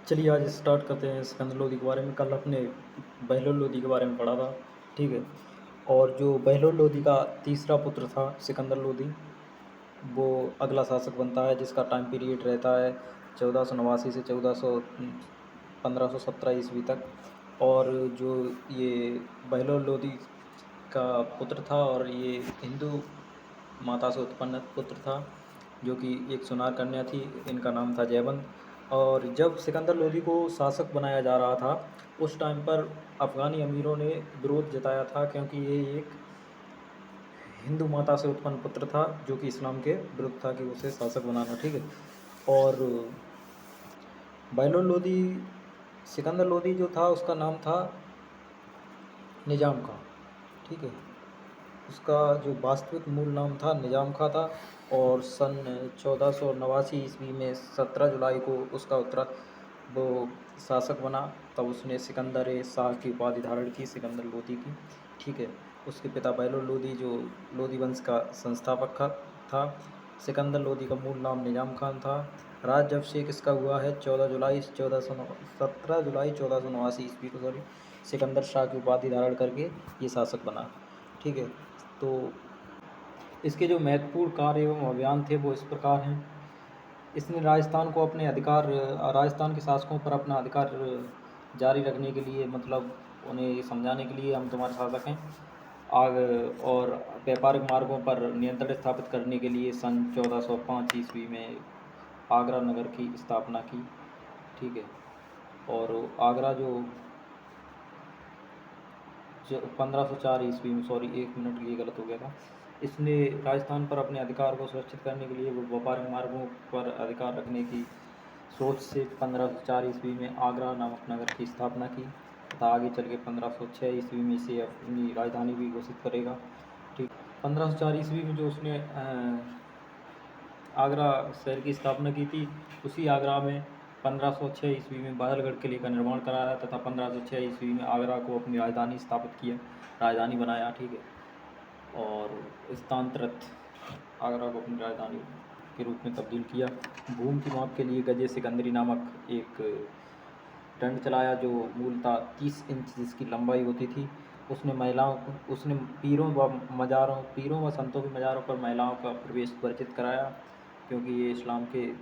चलिए आज स्टार्ट करते हैं सिकंदर लोदी के बारे में। कल अपने बहलोल लोदी के बारे में पढ़ा था, ठीक है। और जो बहलोल लोदी का तीसरा पुत्र था सिकंदर लोदी, वो अगला शासक बनता है, जिसका टाइम पीरियड रहता है 1489 से 1517 ईस्वी तक। और जो ये बहलोल लोदी का पुत्र था, और ये हिंदू माता से उत्पन्न पुत्र था, जो कि एक सुनार कन्या थी। इनका नाम था जयवंत। और जब सिकंदर लोदी को शासक बनाया जा रहा था, उस टाइम पर अफ़गानी अमीरों ने विरोध जताया था, क्योंकि ये एक हिंदू माता से उत्पन्न पुत्र था, जो कि इस्लाम के विरुद्ध था कि उसे शासक बनाना, ठीक है। और बहलोल लोदी, सिकंदर लोदी जो था उसका नाम था निजाम खां, ठीक है। उसका जो वास्तविक मूल नाम था निजाम खां था। और सन 1489 ईस्वी में 17 जुलाई को उसका वो शासक बना। तब उसने सिकंदर ए शाह की उपाधि धारण की, सिकंदर लोदी की, ठीक है। उसके पिता बहलोल लोदी जो लोदी वंश का संस्थापक था। सिकंदर लोदी का मूल नाम निजाम खान था। राज्याभिषेक इसका हुआ है 17 जुलाई 1489 ईस्वी को, सॉरी, सिकंदर शाह की उपाधि धारण करके ये शासक बना, ठीक है। तो इसके जो महत्वपूर्ण कार्य एवं अभियान थे वो इस प्रकार हैं। इसने राजस्थान के शासकों पर अपना अधिकार जारी रखने के लिए, मतलब उन्हें ये समझाने के लिए हम तुम्हारे शासक हैं, आग और व्यापारिक मार्गों पर नियंत्रण स्थापित करने के लिए सन 1405 ईस्वी में आगरा नगर की स्थापना की, ठीक है। और आगरा जो 1504 ईस्वी में, सॉरी 1 मिनट, ये गलत हो गया था। इसने राजस्थान पर अपने अधिकार को सुरक्षित करने के लिए वो व्यापारिक मार्गों पर अधिकार रखने की सोच से 1504 ईस्वी में आगरा नामक नगर की स्थापना की, तथा आगे चल के 1506 ईस्वी में इसे अपनी राजधानी भी घोषित करेगा, ठीक। 1504 ईस्वी में जो उसने आगरा शहर की स्थापना की थी, उसी आगरा में 1506 ईस्वी में बहादुरगढ़ किले का निर्माण कराया, तथा 1506 ईस्वी में आगरा को अपनी राजधानी स्थापित किया, राजधानी बनाया, ठीक है। और स्थानांतरित आगरा को अपनी राजधानी के रूप में तब्दील किया। भूमि की माप के लिए गजे सिकंदरी नामक एक दंड चलाया, जो मूलतः 30 इंच जिसकी लंबाई होती थी। उसने पीरों व संतों की मज़ारों पर महिलाओं का प्रवेश वर्जित कराया, क्योंकि ये इस्लाम के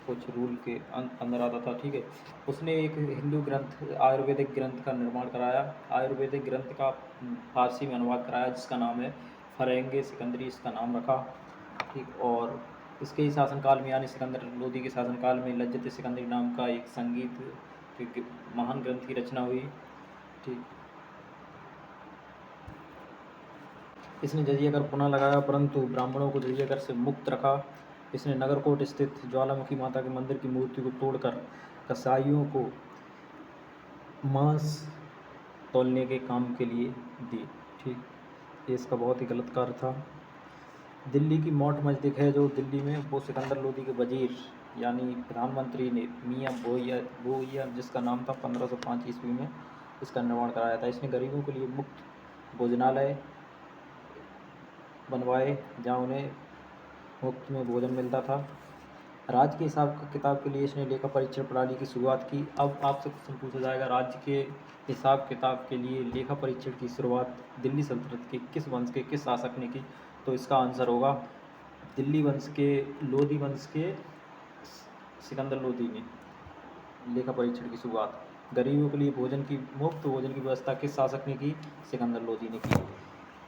कुछ रूल के अंदर आता था, ठीक है। उसने एक हिंदू ग्रंथ, आयुर्वेदिक ग्रंथ का निर्माण कराया। आयुर्वेदिक ग्रंथ का फारसी में अनुवाद कराया, जिसका नाम है फरेंगे सिकंदरी, इसका नाम रखा, ठीक। और इसके ही शासनकाल में, यानी सिकंदर लोदी के शासनकाल में, लज्जत सिकंदरी नाम का एक संगीत के महान ग्रंथ की रचना हुई, ठीक। इसने जजिया कर पुनः लगाया, परंतु ब्राह्मणों को जजिया कर से मुक्त रखा। इसने नगरकोट स्थित ज्वालामुखी माता के मंदिर की मूर्ति को तोड़कर कसाईयों को मांस तौलने के काम के लिए दी, ठीक। ये इसका बहुत ही गलत कार्य था। दिल्ली की मौट मस्जिद है जो दिल्ली में, वो सिकंदर लोदी के वजीर यानी प्रधानमंत्री ने मियाँ बोइया, जिसका नाम था, 1505 ईस्वी में इसका निर्माण कराया था। इसने गरीबों के लिए मुफ्त भोजनालय बनवाए, जहाँ उन्हें मुफ्त में भोजन मिलता था। राज्य के हिसाब किताब के लिए इसने लेखा परीक्षण प्रणाली की शुरुआत की। अब आपसे क्वेश्चन पूछा जाएगा, राज्य के हिसाब किताब के लिए लेखा परीक्षण की शुरुआत दिल्ली सल्तनत के किस वंश के किस शासक ने की? तो इसका आंसर होगा दिल्ली वंश के, लोदी वंश के सिकंदर लोदी ने लेखा परीक्षण की शुरुआत। गरीबों के लिए मुफ्त भोजन की व्यवस्था किस शासक ने की? सिकंदर लोदी ने की।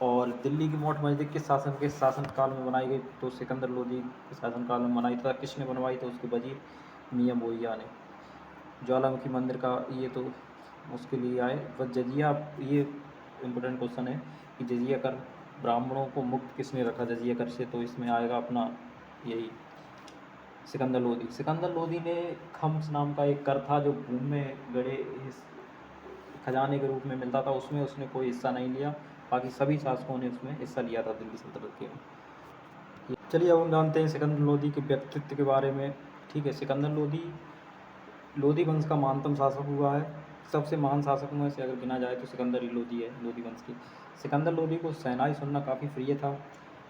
और दिल्ली की मौट मस्जिद किस शासनकाल में बनाई गई? तो सिकंदर लोदी के शासनकाल में बनाई था। किसने बनवाई? तो उसके वजीर मियाँ बोइया ने। ज्वालामुखी मंदिर का ये तो मुश्किल ही आए, बस जजिया, ये इम्पोर्टेंट क्वेश्चन है कि जजिया कर ब्राह्मणों को मुक्त किसने रखा जजिया कर से? तो इसमें आएगा अपना यही सिकंदर लोदी। सिकंदर लोदी ने खम्स नाम का एक कर था, जो भूमि में गड़े खजाने के रूप में मिलता था, उसमें उसने कोई हिस्सा नहीं लिया। बाकी सभी शासकों ने उसमें हिस्सा लिया था दिल्ली सल्तनत के। चलिए अब हम जानते हैं सिकंदर लोदी के व्यक्तित्व के बारे में, ठीक है। सिकंदर लोदी लोदी वंश का महानतम शासक हुआ है। सबसे महान शासकों में से अगर गिना जाए तो सिकंदर ही लोदी है, लोदी वंश की। सिकंदर लोदी को शहनाई सुनना काफ़ी प्रिय था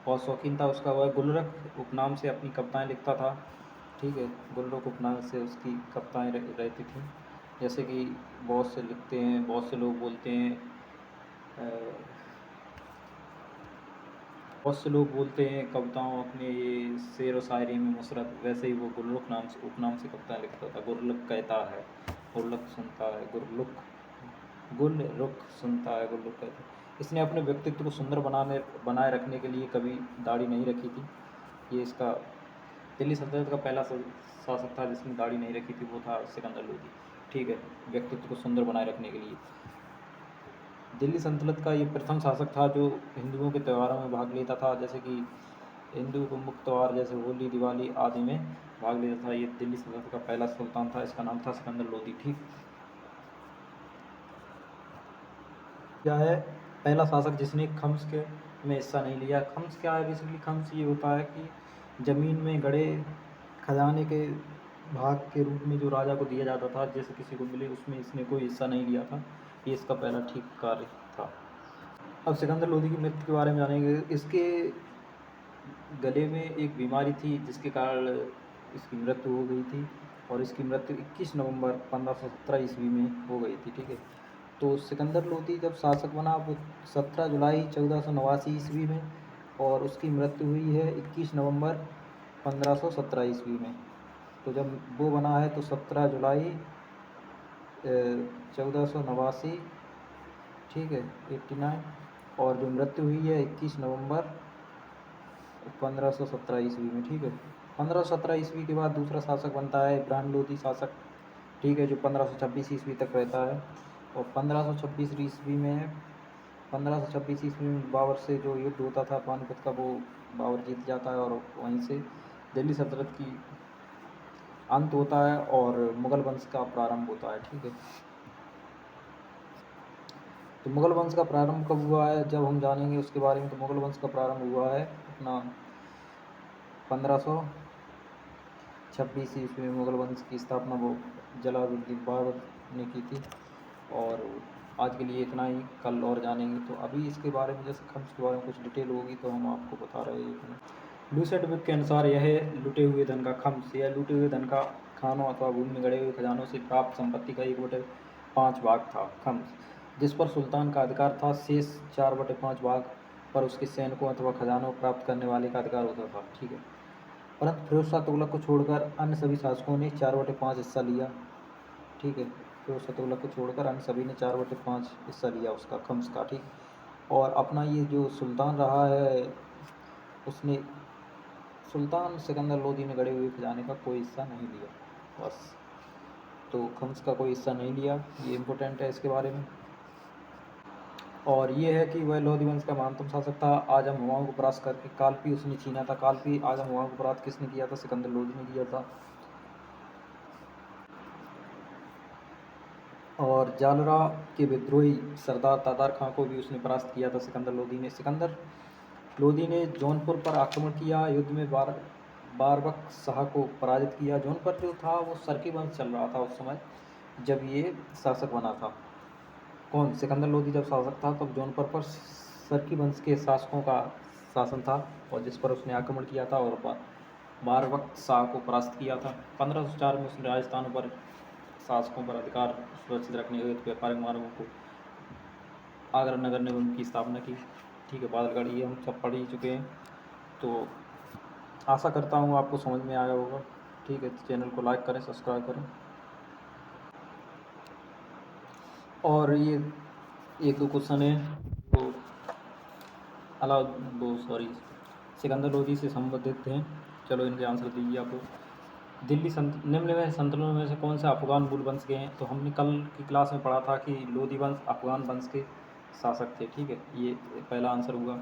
और शौकीन था उसका। वह गुलरख उपनाम से अपनी कविताएँ लिखता था। ठीक है। गुल्लुक उपनाम से उसकी कविताएँ रहती थीं। जैसे कि बहुत से लिखते हैं, बहुत से लोग बोलते हैं बहुत से लोग बोलते हैं कविताओं अपने ये शेर व शायरी में मुसरत, वैसे ही वो गुल्लुक नाम से उपनाम से कविताएँ लिखता था। गुल्लुक कहता है, गुल्लुक सुनता है, गुल रुख सुनता है, गुल्लुक कहता है। इसने अपने व्यक्तित्व को सुंदर बनाए रखने के लिए कभी दाढ़ी नहीं रखी थी। ये इसका दिल्ली सल्तनत का पहला शासक था जिसने दाढ़ी नहीं रखी थी, वो था सिकंदर लोदी। ठीक है, व्यक्तित्व को सुंदर बनाए रखने के लिए। दिल्ली सल्तनत का ये प्रथम शासक था जो हिंदुओं के त्योहारों में भाग लेता था, जैसे कि हिंदू प्रमुख त्यौहार जैसे होली, दिवाली आदि में भाग लेता था। ये दिल्ली सल्तनत का पहला सुल्तान था, इसका नाम था सिकंदर लोदी। ठीक, क्या है पहला शासक जिसने खम्स के में हिस्सा नहीं लिया। खम्स क्या है? बेसिकली खम्स ये होता है कि ज़मीन में गड़े खजाने के भाग के रूप में जो राजा को दिया जाता था, जैसे किसी को मिले, उसमें इसने कोई हिस्सा नहीं लिया था। ये इसका पहला ठीक कार्य था। अब सिकंदर लोदी की मृत्यु के बारे में जानेंगे। इसके गले में एक बीमारी थी जिसके कारण इसकी मृत्यु हो गई थी, और इसकी मृत्यु 21 नवंबर 1517 ईस्वी में हो गई थी। ठीक है, तो सिकंदर लोदी जब शासक बना वो 17 जुलाई 1489 ईस्वी में, और उसकी मृत्यु हुई है 21 नवंबर 1517 ईस्वी में। तो जब वो बना है तो 17 जुलाई 1489, ठीक है, 89, और जो मृत्यु हुई है 21 नवंबर 1517 ईस्वी में। ठीक है, 1517 ईस्वी के बाद दूसरा शासक बनता है इब्राहिम लोदी शासक। ठीक है, जो 1526 ईस्वी तक रहता है। और 1526 ईस्वी में बाबर से जो युद्ध होता था पानीपत का, वो बाबर जीत जाता है, और वहीं से दिल्ली सल्तनत की अंत होता है और मुग़ल वंश का प्रारंभ होता है। ठीक है, तो मुग़ल वंश का प्रारंभ कब हुआ है जब हम जानेंगे उसके बारे में। तो मुग़ल वंश का प्रारंभ हुआ है अपना 1526 ईस्वी में। मुग़ल वंश की स्थापना वो जलालुद्दीन बाबर ने की थी। और आज के लिए इतना ही, कल और जानेंगे। तो अभी इसके बारे में, जैसे खम्स के बारे में कुछ डिटेल होगी तो हम आपको बता रहे हैं। लूसेंट बुक के अनुसार यह लुटे हुए धन का खम्स, यह लूटे हुए धन का खानों अथवा भूमि में गड़े हुए खजानों से प्राप्त संपत्ति का 1/5 भाग था खम्स, जिस पर सुल्तान का अधिकार था। शेष 4/5 भाग पर उसके सैनिकों अथवा खजानों प्राप्त करने वाले का अधिकार होता था। ठीक है, परंतु फिरोज शाह तुगलक को छोड़कर अन्य सभी शासकों ने 4/5 हिस्सा लिया। ठीक है, फिरोज शाह तुगलक को छोड़कर अन्य सभी ने 4/5 हिस्सा लिया उसका, खम्स का। ठीक, और अपना ये जो सुल्तान रहा है, उसने सुल्तान सिकंदर लोदी ने गड़े हुए खजाने का कोई हिस्सा नहीं लिया, बस। तो खम्स का कोई हिस्सा नहीं लिया, ये इम्पोर्टेंट है इसके बारे में। और ये है कि वह लोधी वंश का महानतम शासक था। आजम हुमायूं को परास्त करके कालपी उसने छीना था। कालपी आजम हुमायूं को परास्त किसने किया था? सिकंदर लोदी ने किया था। और जालरा के विद्रोही सरदार तातार खां को भी उसने परास्त किया था सिकंदर लोदी ने। सिकंदर लोदी ने जौनपुर पर आक्रमण किया, युद्ध में बारबक शाह को पराजित किया। जौनपुर जो था वो सरकी वंश चल रहा था उस समय जब ये शासक बना था। कौन? सिकंदर लोदी जब शासक था तब जौनपुर पर सरकी वंश के शासकों का शासन था, और जिस पर उसने आक्रमण किया था और बारबक शाह को परास्त किया था। 1504 में उसने राजस्थान पर शासकों पर अधिकार सुरक्षित रखने हेतु व्यापारिक मार्गों को आगरा नगर निगम की स्थापना की। ठीक है, बादलगढ़ ये हम सब पढ़ ही चुके हैं, तो आशा करता हूँ आपको समझ में आया होगा। ठीक है, तो चैनल को लाइक करें, सब्सक्राइब करें। और ये 1-2 क्वेश्चन है वो सिकंदर लोदी से संबंधित हैं। चलो इनके आंसर दीजिए आप लोग। निम्न में संतनों में से कौन से अफगान मूल वंश के हैं? तो हमने कल की क्लास में पढ़ा था कि लोदी वंश अफगान वंश के शासक थे। ठीक है, ये पहला आंसर हुआ।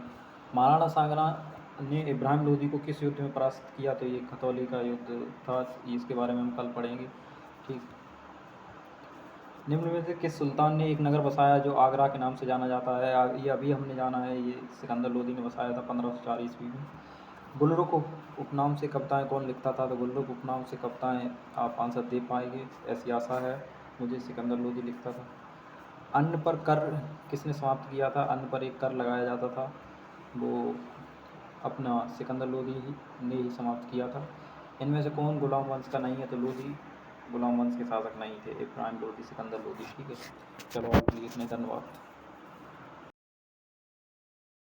महाराणा सांगरा ने इब्राहिम लोदी को किस युद्ध में परास्त किया? तो ये खतौली का युद्ध था, इसके बारे में हम कल पढ़ेंगे। ठीक, निम्न में से किस सुल्तान ने एक नगर बसाया जो आगरा के नाम से जाना जाता है? ये अभी हमने जाना है, ये सिकंदर लोदी ने बसाया था 1504 ईस्वी में। गुल्लुक उपनाम से कविताएँ कौन लिखता था? तो गुल्लुक उपनाम से कविताएँ आप आंसर दे पाएंगे ऐसी आशा है मुझे। सिकंदर लोदी लिखता था। अन्न पर कर किसने समाप्त किया था? अन्न पर एक कर लगाया जाता था, वो अपना सिकंदर लोदी ने ही समाप्त किया था। इनमें से कौन गुलाम वंश का नहीं है? तो लोधी गुलाम वंश के शासक नहीं थे, इब्राहिम लोधी, सिकंदर लोधी। ठीक है, चलो आप लिए इतने, धन्यवाद।